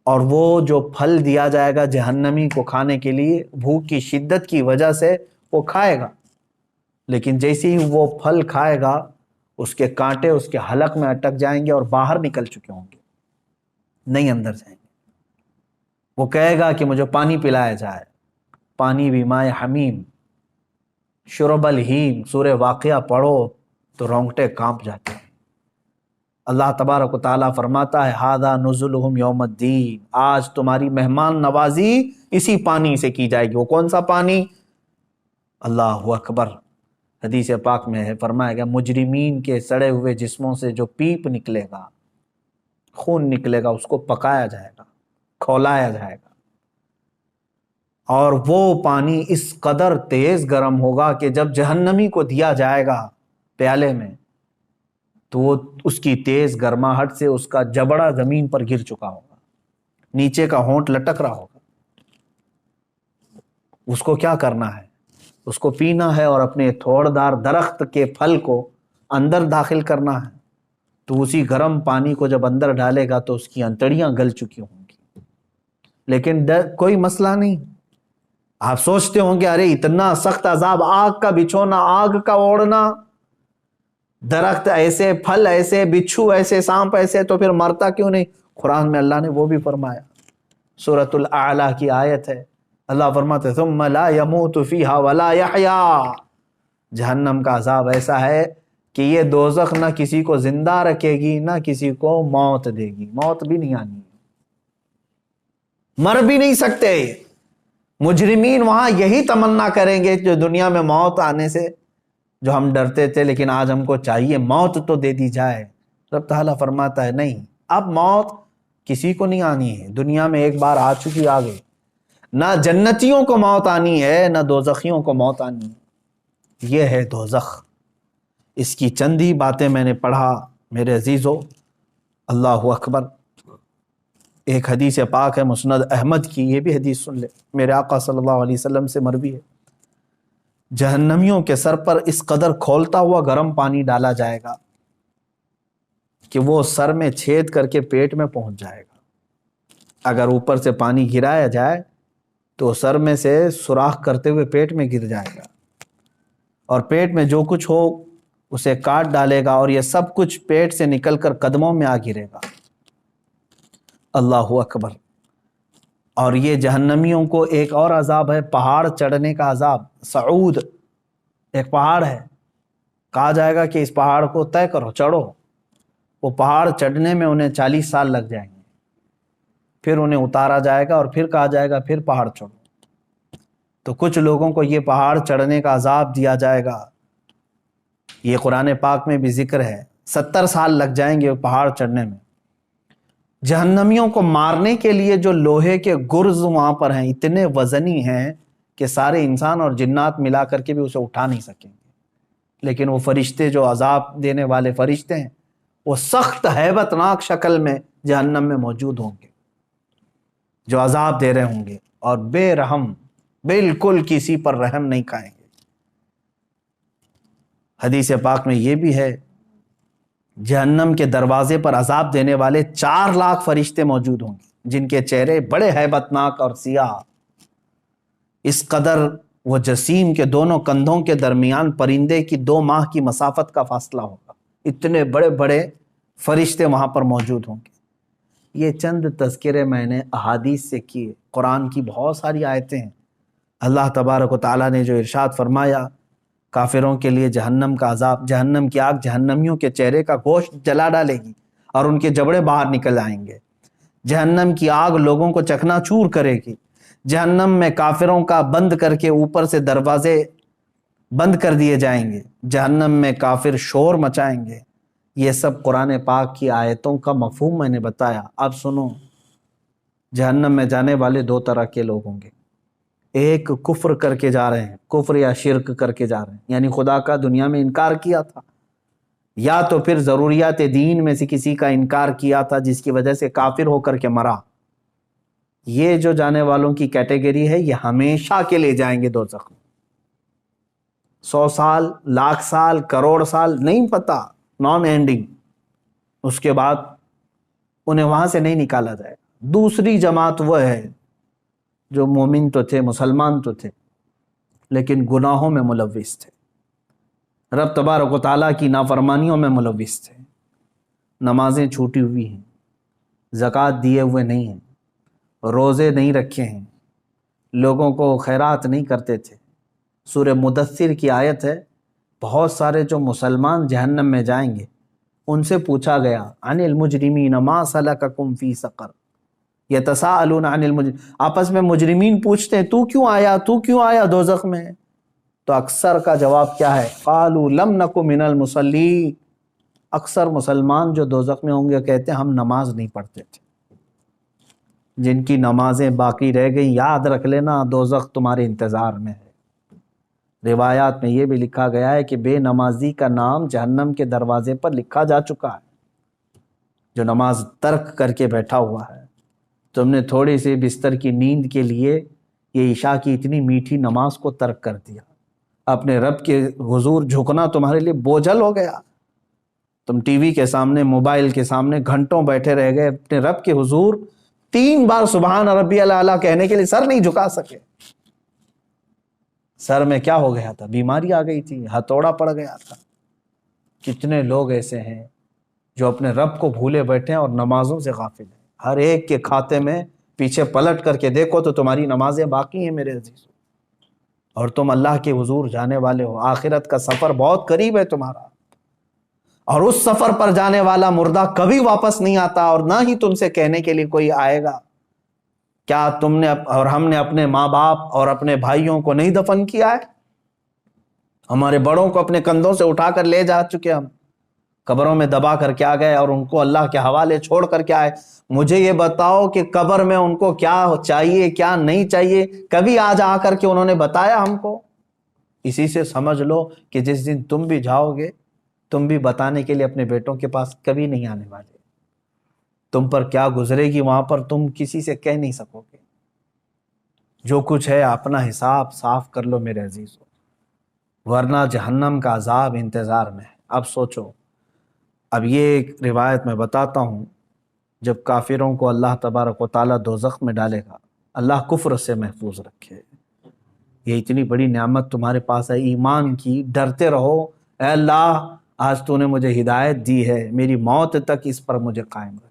اور وہ جو پھل دیا جائے گا جہنمی کو کھانے کے لیے، بھوک کی شدت کی وجہ سے وہ کھائے گا، لیکن جیسے ہی وہ پھل کھائے گا اس کے کانٹے اس کے حلق میں اٹک جائیں گے اور باہر نکل چکے ہوں گے، نہیں اندر جائیں گے۔ وہ کہے گا کہ مجھے پانی پلایا جائے، پانی بھی مائے حمیم، شرب الہیم۔ سورہ واقعہ پڑھو تو رونگٹے کانپ جاتے ہیں۔ اللہ تبارک و تعالیٰ فرماتا ہے ھذا نزلہم یوم الدین، آج تمہاری مہمان نوازی اسی پانی سے کی جائے گی۔ وہ کون سا پانی؟ اللہ اکبر، حدیث پاک میں ہے، فرمایا گیا مجرمین کے سڑے ہوئے جسموں سے جو پیپ نکلے گا، خون نکلے گا، اس کو پکایا جائے گا، کھولایا جائے گا، اور وہ پانی اس قدر تیز گرم ہوگا کہ جب جہنمی کو دیا جائے گا پیالے میں تو وہ اس کی تیز گرماہٹ سے اس کا جبڑا زمین پر گر چکا ہوگا، نیچے کا ہونٹ لٹک رہا ہوگا۔ اس کو کیا کرنا ہے؟ اس کو پینا ہے اور اپنے تھوڑدار درخت کے پھل کو اندر داخل کرنا ہے۔ تو اسی گرم پانی کو جب اندر ڈالے گا تو اس کی انتڑیاں گل چکی ہوں گی، لیکن کوئی مسئلہ نہیں۔ آپ سوچتے ہوں گے ارے اتنا سخت عذاب، آگ کا بچھونا، آگ کا اوڑھنا، درخت ایسے، پھل ایسے، بچھو ایسے، سانپ ایسے، تو پھر مرتا کیوں نہیں؟ قرآن میں اللہ نے وہ بھی فرمایا، سورۃ الاعلیٰ کی آیت ہے، اللہ فرماتے ثم لا يموت فیہا ولا یحیا۔ جہنم کا عذاب ایسا ہے کہ یہ دوزخ نہ کسی کو زندہ رکھے گی نہ کسی کو موت دے گی، موت بھی نہیں آنی، مر بھی نہیں سکتے۔ مجرمین وہاں یہی تمنا کریں گے جو دنیا میں موت آنے سے جو ہم ڈرتے تھے، لیکن آج ہم کو چاہیے موت تو دے دی جائے۔ رب تعالیٰ فرماتا ہے نہیں، اب موت کسی کو نہیں آنی ہے، دنیا میں ایک بار آ چکی، آ گئی۔ نہ جنتیوں کو موت آنی ہے نہ دوزخیوں کو موت آنی ہے، یہ ہے دوزخ۔ اس کی چند ہی باتیں میں نے پڑھا میرے عزیزو، اللہ اکبر۔ ایک حدیث پاک ہے مسند احمد کی، یہ بھی حدیث سن لے، میرے آقا صلی اللہ علیہ وسلم سے مروی ہے، جہنمیوں کے سر پر اس قدر کھولتا ہوا گرم پانی ڈالا جائے گا کہ وہ سر میں چھید کر کے پیٹ میں پہنچ جائے گا۔ اگر اوپر سے پانی گرایا جائے تو سر میں سے سوراخ کرتے ہوئے پیٹ میں گر جائے گا، اور پیٹ میں جو کچھ ہو اسے کاٹ ڈالے گا، اور یہ سب کچھ پیٹ سے نکل کر قدموں میں آ گرے گا۔ اللہ اکبر۔ اور یہ جہنمیوں کو ایک اور عذاب ہے، پہاڑ چڑھنے کا عذاب۔ صعود ایک پہاڑ ہے، کہا جائے گا کہ اس پہاڑ کو طے کرو، چڑھو۔ وہ پہاڑ چڑھنے میں انہیں 40 سال لگ جائیں گے، پھر انہیں اتارا جائے گا اور پھر کہا جائے گا پھر پہاڑ چڑھو۔ تو کچھ لوگوں کو یہ پہاڑ چڑھنے کا عذاب دیا جائے گا، یہ قرآن پاک میں بھی ذکر ہے، 70 سال لگ جائیں گے پہاڑ چڑھنے میں۔ جہنمیوں کو مارنے کے لیے جو لوہے کے گرز وہاں پر ہیں اتنے وزنی ہیں کہ سارے انسان اور جنات ملا کر کے بھی اسے اٹھا نہیں سکیں گے، لیکن وہ فرشتے جو عذاب دینے والے فرشتے ہیں وہ سخت ہیبت ناک شکل میں جہنم میں موجود ہوں گے، جو عذاب دے رہے ہوں گے، اور بے رحم، بالکل کسی پر رحم نہیں کھائیں گے۔ حدیث پاک میں یہ بھی ہے جہنم کے دروازے پر عذاب دینے والے 4 لاکھ فرشتے موجود ہوں گے، جن کے چہرے بڑے ہیبت ناک اور سیاہ، اس قدر وہ جسیم کے دونوں کندھوں کے درمیان پرندے کی 2 ماہ کی مسافت کا فاصلہ ہوگا، اتنے بڑے بڑے فرشتے وہاں پر موجود ہوں گے۔ یہ چند تذکرے میں نے احادیث سے کیے، قرآن کی بہت ساری آیتیں ہیں۔ اللہ تبارک و تعالیٰ نے جو ارشاد فرمایا کافروں کے لیے جہنم کا عذاب، جہنم کی آگ جہنمیوں کے چہرے کا گوشت جلا ڈالے گی اور ان کے جبڑے باہر نکل آئیں گے۔ جہنم کی آگ لوگوں کو چکنا چور کرے گی، جہنم میں کافروں کا بند کر کے اوپر سے دروازے بند کر دیے جائیں گے، جہنم میں کافر شور مچائیں گے۔ یہ سب قرآن پاک کی آیتوں کا مفہوم میں نے بتایا۔ اب سنو، جہنم میں جانے والے دو طرح کے لوگ ہوں گے۔ ایک کفر کر کے جا رہے ہیں، کفر یا شرک کر کے جا رہے ہیں، یعنی خدا کا دنیا میں انکار کیا تھا، یا تو پھر ضروریات دین میں سے کسی کا انکار کیا تھا جس کی وجہ سے کافر ہو کر کے مرا۔ یہ جو جانے والوں کی کیٹیگری ہے، یہ ہمیشہ کے لیے جائیں گے دوزخ میں۔ 100 سال، لاکھ سال، کروڑ سال، نہیں پتہ، نان اینڈنگ۔ اس کے بعد انہیں وہاں سے نہیں نکالا جائے۔ دوسری جماعت وہ ہے جو مومن تو تھے، مسلمان تو تھے، لیکن گناہوں میں ملوث تھے، رب تبارک و تعالیٰ کی نافرمانیوں میں ملوث تھے، نمازیں چھوٹی ہوئی ہیں، زکوٰۃ دیے ہوئے نہیں ہیں، روزے نہیں رکھے ہیں، لوگوں کو خیرات نہیں کرتے تھے۔ سورہ مدثر کی آیت ہے، بہت سارے جو مسلمان جہنم میں جائیں گے ان سے پوچھا گیا عن المجرمین ما سلککم فی سقر یتساءلون عن المجرمین، آپس میں مجرمین پوچھتے ہیں تو کیوں آیا دوزخ میں؟ تو اکثر کا جواب کیا ہے؟ قالوا لم نک من المصلین۔ اکثر مسلمان جو دوزخ میں ہوں گے کہتے ہیں ہم نماز نہیں پڑھتے تھے۔ جن کی نمازیں باقی رہ گئی، یاد رکھ لینا دوزخ تمہارے انتظار میں ہے۔ روایات میں یہ بھی لکھا گیا ہے کہ بے نمازی کا نام جہنم کے دروازے پر لکھا جا چکا ہے۔ جو نماز ترک کر کے بیٹھا ہوا ہے، تم نے تھوڑی سی بستر کی نیند کے لیے یہ عشاء کی اتنی میٹھی نماز کو ترک کر دیا، اپنے رب کے حضور جھکنا تمہارے لیے بوجھل ہو گیا۔ تم ٹی وی کے سامنے، موبائل کے سامنے گھنٹوں بیٹھے رہ گئے، اپنے رب کے حضور 3 بار سبحان ربی الاعلیٰ کہنے کے لیے سر نہیں جھکا سکے۔ سر میں کیا ہو گیا تھا؟ بیماری آ گئی تھی، ہتھوڑا پڑ گیا تھا۔ کتنے لوگ ایسے ہیں جو اپنے رب کو بھولے بیٹھے ہیں اور نمازوں سے غافل ہیں۔ ہر ایک کے کھاتے میں پیچھے پلٹ کر کے دیکھو تو تمہاری نمازیں باقی ہیں میرے عزیزوں، اور تم اللہ کے حضور جانے والے ہو۔ آخرت کا سفر بہت قریب ہے تمہارا، اور اس سفر پر جانے والا مردہ کبھی واپس نہیں آتا، اور نہ ہی تم سے کہنے کے لیے کوئی آئے گا کیا تم نے اور ہم نے اپنے ماں باپ اور اپنے بھائیوں کو نہیں دفن کیا ہے؟ ہمارے بڑوں کو اپنے کندھوں سے اٹھا کر لے جا چکے، ہم قبروں میں دبا کر کے آ گئے اور ان کو اللہ کے حوالے چھوڑ کر کے آئے۔ مجھے یہ بتاؤ کہ قبر میں ان کو کیا چاہیے کیا نہیں چاہیے، کبھی آج آ کر کے انہوں نے بتایا ہم کو؟ اسی سے سمجھ لو کہ جس دن تم بھی جاؤ گے، تم بھی بتانے کے لیے اپنے بیٹوں کے پاس کبھی نہیں آنے والے۔ تم پر کیا گزرے گی وہاں پر تم کسی سے کہہ نہیں سکو گے۔ جو کچھ ہے اپنا حساب صاف کر لو میرے عزیزو، ورنہ جہنم کا عذاب انتظار میں ہے۔ اب سوچو، اب یہ ایک روایت میں بتاتا ہوں، جب کافروں کو اللہ تبارک و تعالیٰ دوزخ میں ڈالے گا، اللہ کفر سے محفوظ رکھے۔ یہ اتنی بڑی نعمت تمہارے پاس ہے ایمان کی، ڈرتے رہو، اے اللہ آج تو نے مجھے ہدایت دی ہے، میری موت تک اس پر مجھے قائم رکھ۔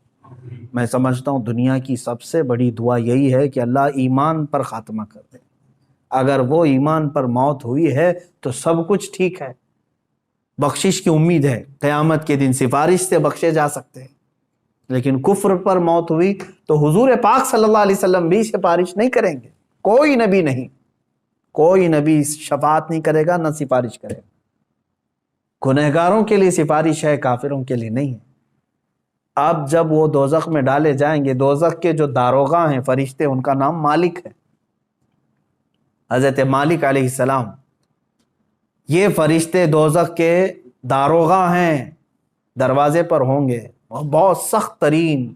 میں سمجھتا ہوں دنیا کی سب سے بڑی دعا یہی ہے کہ اللہ ایمان پر خاتمہ کر دے۔ اگر وہ ایمان پر موت ہوئی ہے تو سب کچھ ٹھیک ہے، بخشش کی امید ہے، قیامت کے دن سفارش سے بخشے جا سکتے ہیں۔ لیکن کفر پر موت ہوئی تو حضور پاک صلی اللہ علیہ وسلم بھی سفارش نہیں کریں گے، کوئی نبی نہیں، کوئی نبی شفاعت نہیں کرے گا، نہ سفارش کرے گا۔ گنہگاروں کے لیے سفارش ہے، کافروں کے لیے نہیں ہے۔ اب جب وہ دوزخ میں ڈالے جائیں گے، دوزخ کے جو داروغہ ہیں فرشتے، ان کا نام مالک ہے، حضرت مالک علیہ السلام۔ یہ فرشتے دوزخ کے داروغہ ہیں، دروازے پر ہوں گے، اور بہت سخت ترین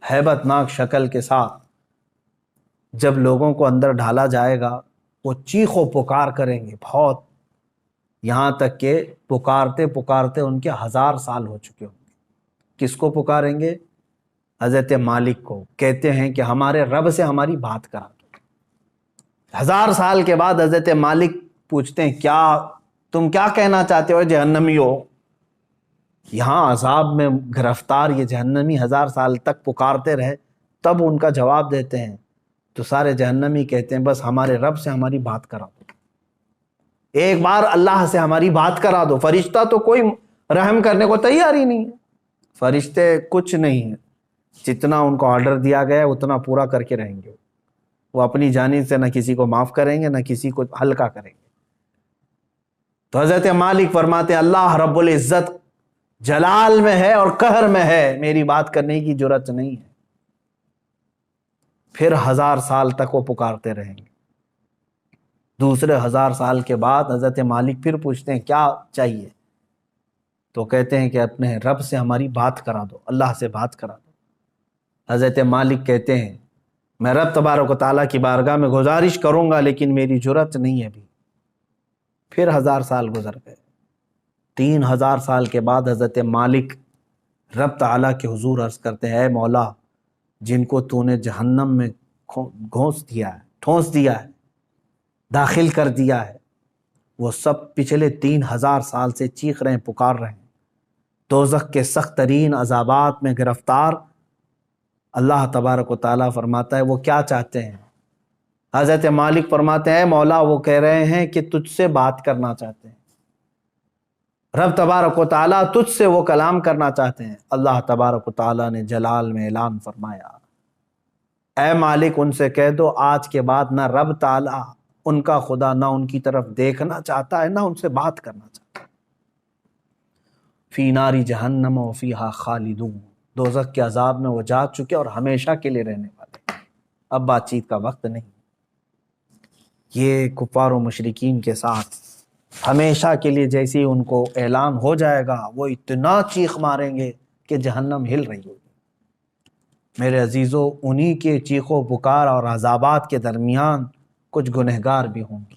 ہیبت ناک شکل کے ساتھ جب لوگوں کو اندر ڈھالا جائے گا، وہ چیخ و پکار کریں گے بہت، یہاں تک کہ پکارتے پکارتے ان کے 1000 سال ہو چکے ہوں گے۔ کس کو پکاریں گے؟ حضرت مالک کو۔ کہتے ہیں کہ ہمارے رب سے ہماری بات کرا دو۔ 1000 سال کے بعد حضرت مالک پوچھتے ہیں کیا تم کیا کہنا چاہتے ہو جہنمی ہو؟ یہاں عذاب میں گرفتار یہ جہنمی 1000 سال تک پکارتے رہے، تب ان کا جواب دیتے ہیں تو سارے جہنمی کہتے ہیں بس ہمارے رب سے ہماری بات کرا دو، ایک بار اللہ سے ہماری بات کرا دو۔ فرشتہ تو کوئی رحم کرنے کو تیار ہی نہیں ہے، فرشتے کچھ نہیں ہیں، جتنا ان کو آرڈر دیا گیا ہے اتنا پورا کر کے رہیں گے۔ وہ اپنی جانب سے نہ کسی کو معاف کریں گے نہ کسی کو ہلکا کریں گے۔ تو حضرت مالک فرماتے ہیں اللہ رب العزت جلال میں ہے اور قہر میں ہے، میری بات کرنے کی جرات نہیں ہے۔ پھر 1000 سال تک وہ پکارتے رہیں گے۔ دوسرے 1000 سال کے بعد حضرت مالک پھر پوچھتے ہیں کیا چاہیے؟ تو کہتے ہیں کہ اپنے رب سے ہماری بات کرا دو، اللہ سے بات کرا دو۔ حضرت مالک کہتے ہیں میں رب تبارک و تعالیٰ کی بارگاہ میں گزارش کروں گا لیکن میری جرات نہیں ہے ابھی۔ پھر 1000 سال گزر گئے۔ 3000 سال کے بعد حضرت مالک رب تعالیٰ کے حضور عرض کرتے ہیں اے مولا، جن کو تو نے جہنم میں ٹھونس دیا ہے، داخل کر دیا ہے، وہ سب پچھلے 3000 سال سے چیخ رہے ہیں، پکار رہے ہیں، دوزخ کے سخت ترین عذابات میں گرفتار۔ اللہ تبارک و تعالیٰ فرماتا ہے وہ کیا چاہتے ہیں؟ حضرت مالک فرماتے ہیں اے مولا، وہ کہہ رہے ہیں کہ تجھ سے بات کرنا چاہتے ہیں، رب تبارک و تعالیٰ تجھ سے وہ کلام کرنا چاہتے ہیں۔ اللہ تبارک و تعالیٰ نے جلال میں اعلان فرمایا اے مالک ان سے کہہ دو آج کے بعد نہ رب تعالیٰ ان کا خدا نہ ان کی طرف دیکھنا چاہتا ہے نہ ان سے بات کرنا چاہتا ہے۔ فی ناری جہنم و فیہا خالدون، دوزخ کے عذاب میں وہ جا چکے اور ہمیشہ کے لیے رہنے والے، اب بات چیت کا وقت نہیں۔ یہ کفار و مشرکین کے ساتھ ہمیشہ کے لیے جیسے ہی ان کو اعلان ہو جائے گا وہ اتنا چیخ ماریں گے کہ جہنم ہل رہی ہوگی۔ میرے عزیزو، انہی کے چیخ و پکار اور عذابات کے درمیان کچھ گنہگار بھی ہوں گے۔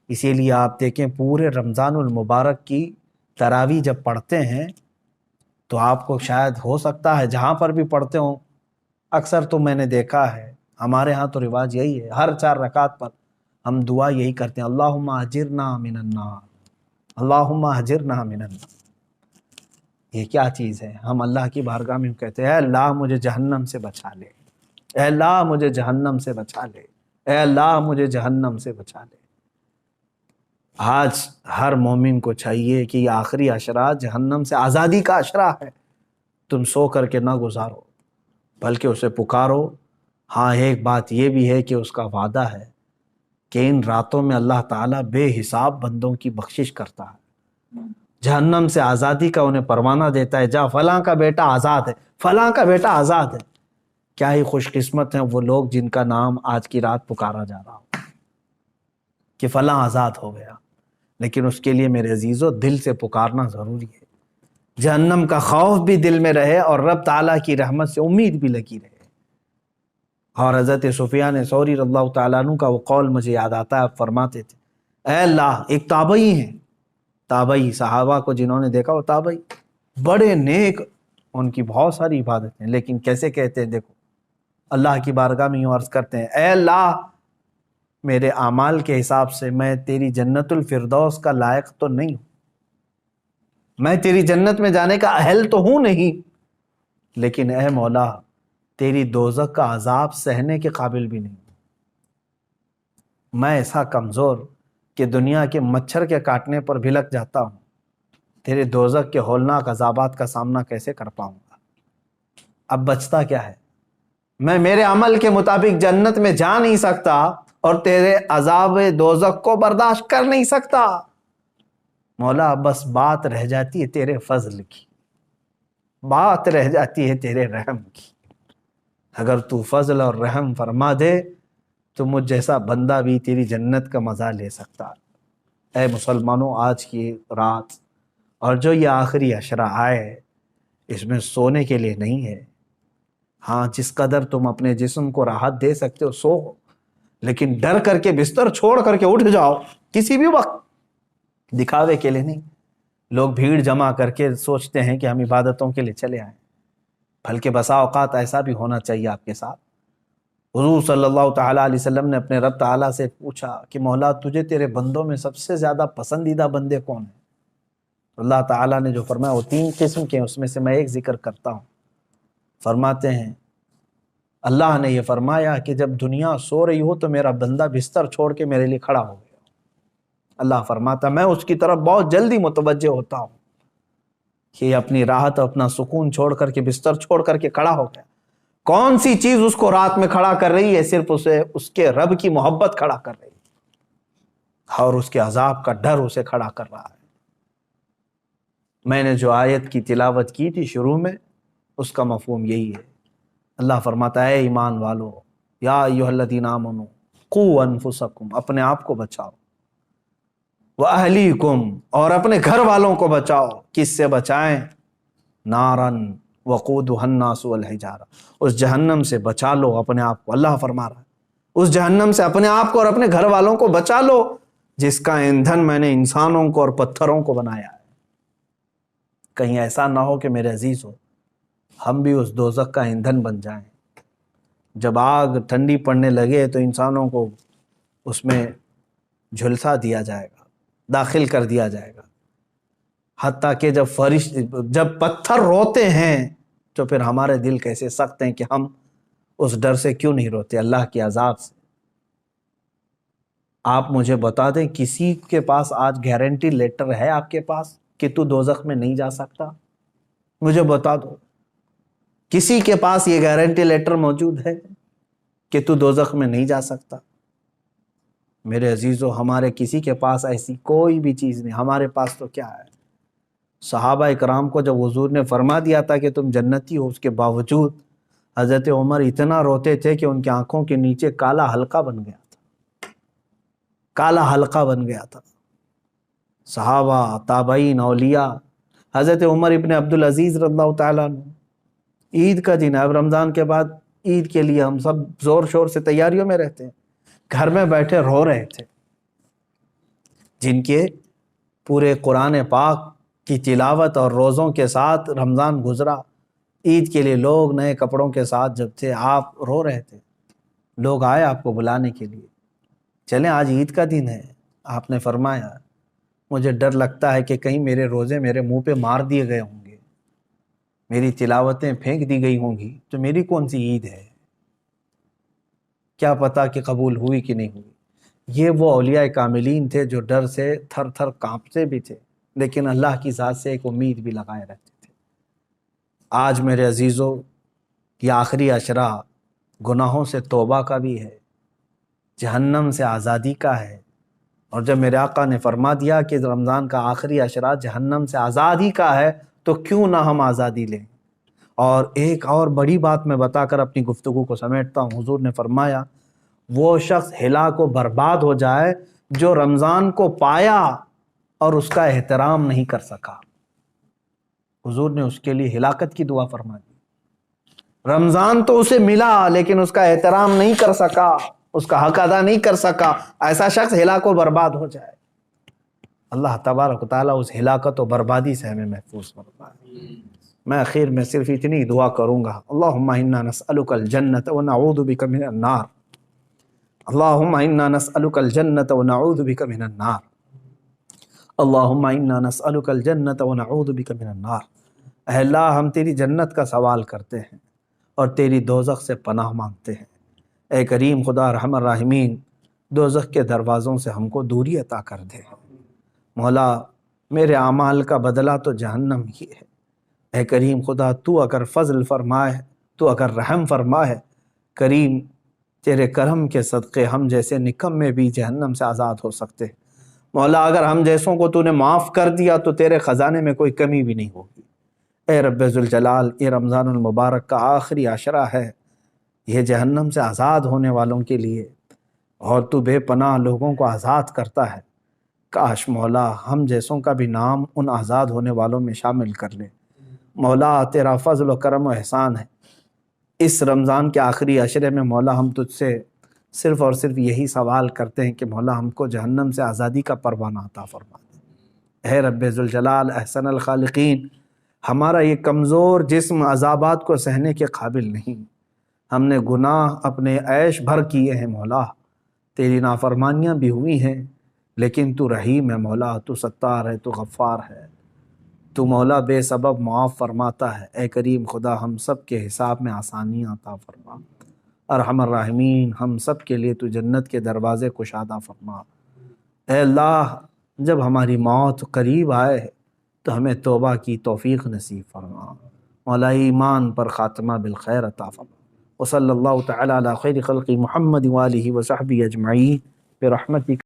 اسی لیے آپ دیکھیں پورے رمضان المبارک کی تراویح جب پڑھتے ہیں تو آپ کو شاید ہو سکتا ہے جہاں پر بھی پڑھتے ہوں، اکثر تو میں نے دیکھا ہے ہمارے ہاں تو رواج یہی ہے، ہر 4 رکعت پر ہم دعا یہی کرتے ہیں اللہم اجرنا من النار، اللہم اجرنا من النار۔ یہ کیا چیز ہے؟ ہم اللہ کی بارگاہ میں کہتے ہیں اے اللہ مجھے جہنم سے بچا لے، اے اللہ مجھے جہنم سے بچا لے، اے اللہ مجھے جہنم سے بچا لے۔ آج ہر مومن کو چاہیے کہ یہ آخری عشرہ جہنم سے آزادی کا عشرہ ہے، تم سو کر کے نہ گزارو بلکہ اسے پکارو۔ ہاں ایک بات یہ بھی ہے کہ اس کا وعدہ ہے کہ ان راتوں میں اللہ تعالیٰ بے حساب بندوں کی بخشش کرتا ہے، جہنم سے آزادی کا انہیں پروانہ دیتا ہے، جا فلاں کا بیٹا آزاد ہے، فلاں کا بیٹا آزاد ہے۔ کیا ہی خوش قسمت ہیں وہ لوگ جن کا نام آج کی رات پکارا جا رہا ہو کہ فلاں آزاد ہو گیا، لیکن اس کے لیے میرے عزیزو دل سے پکارنا ضروری ہے، جہنم کا خوف بھی دل میں رہے اور رب تعالیٰ کی رحمت سے امید بھی لگی رہے۔ اور حضرت سفیان ثوری رضی اللہ تعالیٰ عنہ کا وہ قول مجھے یاد آتا ہے، آپ فرماتے تھے اے اللہ، ایک تابعی ہیں، تابعی صحابہ کو جنہوں نے دیکھا وہ تابعی بڑے نیک، ان کی بہت ساری عبادتیں، لیکن کیسے کہتے ہیں دیکھو اللہ کی بارگاہ میں یوں عرض کرتے ہیں اے اللہ میرے اعمال کے حساب سے میں تیری جنت الفردوس کا لائق تو نہیں ہوں، میں تیری جنت میں جانے کا اہل تو ہوں نہیں، لیکن اے مولا تیری دوزخ کا عذاب سہنے کے قابل بھی نہیں ہوں، میں ایسا کمزور کہ دنیا کے مچھر کے کاٹنے پر بھی لگ جاتا ہوں، تیرے دوزخ کے ہولناک عذابات کا سامنا کیسے کر پاؤں گا؟ اب بچتا کیا ہے؟ میں میرے عمل کے مطابق جنت میں جا نہیں سکتا اور تیرے عذاب دوزخ کو برداشت کر نہیں سکتا، مولا بس بات رہ جاتی ہے تیرے فضل کی، بات رہ جاتی ہے تیرے رحم کی، اگر تو فضل اور رحم فرما دے تو مجھ جیسا بندہ بھی تیری جنت کا مزہ لے سکتا۔ اے مسلمانوں، آج کی رات اور جو یہ آخری عشرہ آئے اس میں سونے کے لیے نہیں ہے، ہاں جس قدر تم اپنے جسم کو راحت دے سکتے ہو سو، لیکن ڈر کر کے بستر چھوڑ کر کے اٹھ جاؤ کسی بھی وقت، دکھاوے کے لیے نہیں۔ لوگ بھیڑ جمع کر کے سوچتے ہیں کہ ہم عبادتوں کے لیے چلے آئیں، بلکہ بسا اوقات ایسا بھی ہونا چاہیے آپ کے ساتھ۔ حضور صلی اللہ تعالیٰ علیہ وسلم نے اپنے رب تعالیٰ سے پوچھا کہ مولا تجھے تیرے بندوں میں سب سے زیادہ پسندیدہ بندے کون ہیں؟ اللہ تعالیٰ نے جو فرمایا وہ 3 قسم کے ہیں، اس میں سے میں ایک ذکر کرتا ہوں۔ فرماتے ہیں اللہ نے یہ فرمایا کہ جب دنیا سو رہی ہو تو میرا بندہ بستر چھوڑ کے میرے لیے کھڑا ہو گیا، اللہ فرماتا میں اس کی طرف بہت جلدی متوجہ ہوتا ہوں کہ اپنی راحت اپنا سکون چھوڑ کر کے بستر چھوڑ کر کے کھڑا ہو گیا، کون سی چیز اس کو رات میں کھڑا کر رہی ہے؟ صرف اسے اس کے رب کی محبت کھڑا کر رہی ہے اور اس کے عذاب کا ڈر اسے کھڑا کر رہا ہے۔ میں نے جو آیت کی تلاوت کی تھی شروع میں، اس کا مفہوم یہی ہے۔ اللہ فرماتا ہے، ایمان والو، یا ایھا الذین آمنوا قوا انفسکم، اپنے آپ کو بچاؤ، واہلیکم، اور اپنے گھر والوں کو بچاؤ۔ کس سے بچائیں؟ نارن وقودھا الناس والحجارہ، اس جہنم سے بچا لو اپنے آپ کو۔ اللہ فرما رہا ہے اس جہنم سے اپنے آپ کو اور اپنے گھر والوں کو بچا لو، جس کا ایندھن میں نے انسانوں کو اور پتھروں کو بنایا ہے۔ کہیں ایسا نہ ہو کہ میرے عزیز ہو ہم بھی اس دوزخ کا ایندھن بن جائیں۔ جب آگ ٹھنڈی پڑنے لگے تو انسانوں کو اس میں جھلسا دیا جائے گا، داخل کر دیا جائے گا، حتیٰ کہ جب پتھر روتے ہیں تو پھر ہمارے دل کیسے سخت ہیں کہ ہم اس ڈر سے کیوں نہیں روتے، اللہ کے عذاب سے۔ آپ مجھے بتا دیں، کسی کے پاس آج گارنٹی لیٹر ہے آپ کے پاس کہ تو دوزخ میں نہیں جا سکتا؟ مجھے بتا دو، کسی کے پاس یہ گارنٹی لیٹر موجود ہے کہ تو دوزخ میں نہیں جا سکتا؟ میرے عزیزو، ہمارے کسی کے پاس ایسی کوئی بھی چیز نہیں۔ ہمارے پاس تو کیا ہے؟ صحابہ کرام کو جب حضور نے فرما دیا تھا کہ تم جنتی ہو، اس کے باوجود حضرت عمر اتنا روتے تھے کہ ان کی آنکھوں کے نیچے کالا حلقہ بن گیا تھا، کالا حلقہ بن گیا تھا۔ صحابہ، تابعین، اولیاء، حضرت عمر ابن عبدالعزیز رضی اللہ تعالیٰ عنہ، عید کا دن ہے، اب رمضان کے بعد عید کے لیے ہم سب زور شور سے تیاریوں میں رہتے ہیں، گھر میں بیٹھے رو رہے تھے۔ جن کے پورے قرآن پاک کی تلاوت اور روزوں کے ساتھ رمضان گزرا، عید کے لیے لوگ نئے کپڑوں کے ساتھ جب تھے، آپ رو رہے تھے۔ لوگ آئے آپ کو بلانے کے لیے، چلیں آج عید کا دن ہے۔ آپ نے فرمایا، مجھے ڈر لگتا ہے کہ کہیں میرے روزے میرے منہ پہ مار دیے گئے ہوں گے، میری تلاوتیں پھینک دی گئی ہوں گی، تو میری کون سی عید ہے؟ کیا پتا کہ قبول ہوئی کہ نہیں ہوئی۔ یہ وہ اولیاء کاملین تھے جو ڈر سے تھر تھر کانپتے بھی تھے، لیکن اللہ کی ذات سے ایک امید بھی لگائے رہتے تھے۔ آج میرے عزیزو، یہ آخری عشرہ گناہوں سے توبہ کا بھی ہے، جہنم سے آزادی کا ہے۔ اور جب میرے آقا نے فرما دیا کہ رمضان کا آخری عشرہ جہنم سے آزادی کا ہے، تو کیوں نہ ہم آزادی لیں۔ اور ایک اور بڑی بات میں بتا کر اپنی گفتگو کو سمیٹتا ہوں۔ حضور نے فرمایا، وہ شخص ہلاک و برباد ہو جائے جو رمضان کو پایا اور اس کا احترام نہیں کر سکا۔ حضور نے اس کے لیے ہلاکت کی دعا فرما دی۔ رمضان تو اسے ملا لیکن اس کا احترام نہیں کر سکا، اس کا حق ادا نہیں کر سکا، ایسا شخص ہلاک و برباد ہو جائے۔ اللہ تبارک و تعالیٰ اس ہلاکت و بربادی سے ہمیں محفوظ فرمائے۔ میں آخر میں صرف اتنی دعا کروں گا، اللہم انا نسألک الجنۃ ونعوذ بک من النار، اللہم انا نسألک الجنۃ ونعوذ بک من النار، اللہم انا نسألک الجنۃ ونعوذ بک من النار۔ اے اللہ، ہم تیری جنت کا سوال کرتے ہیں اور تیری دوزخ سے پناہ مانگتے ہیں۔ اے کریم خدا ارحم الراحمین، دوزخ کے دروازوں سے ہم کو دوری عطا کر دے۔ مولا، میرے اعمال کا بدلہ تو جہنم ہی ہے۔ اے کریم خدا، تو اگر فضل فرمائے، تو اگر رحم فرمائے، کریم تیرے کرم کے صدقے ہم جیسے نکمے بھی جہنم سے آزاد ہو سکتے ہیں۔ مولا، اگر ہم جیسوں کو تو نے معاف کر دیا تو تیرے خزانے میں کوئی کمی بھی نہیں ہوگی۔ اے رب ذوالجلال، یہ رمضان المبارک کا آخری عشرہ ہے، یہ جہنم سے آزاد ہونے والوں کے لیے، اور تو بے پناہ لوگوں کو آزاد کرتا ہے۔ کاش مولا ہم جیسوں کا بھی نام ان آزاد ہونے والوں میں شامل کر لے۔ مولا، تیرا فضل و کرم و احسان ہے۔ اس رمضان کے آخری عشرے میں مولا ہم تجھ سے صرف اور صرف یہی سوال کرتے ہیں کہ مولا ہم کو جہنم سے آزادی کا پروانہ عطا فرما دے۔ اے رب ذوالجلال احسن الخالقین، ہمارا یہ کمزور جسم عذابات کو سہنے کے قابل نہیں، ہم نے گناہ اپنے عیش بھر کیے ہیں مولا، تیری نافرمانیاں بھی ہوئی ہیں، لیکن تو رحیم ہے مولا، تو ستار ہے، تو غفار ہے، تو مولا بے سبب معاف فرماتا ہے۔ اے کریم خدا، ہم سب کے حساب میں آسانیاں عطا فرما۔ ارحم الراحمین، ہم سب کے لیے تو جنت کے دروازے کشادہ فرما۔ اے اللہ، جب ہماری موت قریب آئے تو ہمیں توبہ کی توفیق نصیب فرما۔ مولا، ایمان پر خاتمہ بالخیر عطا فرما۔ وصلی اللہ تعالی علی خیر خلق محمد وآلہ وصحبہ اجمعین برحمتک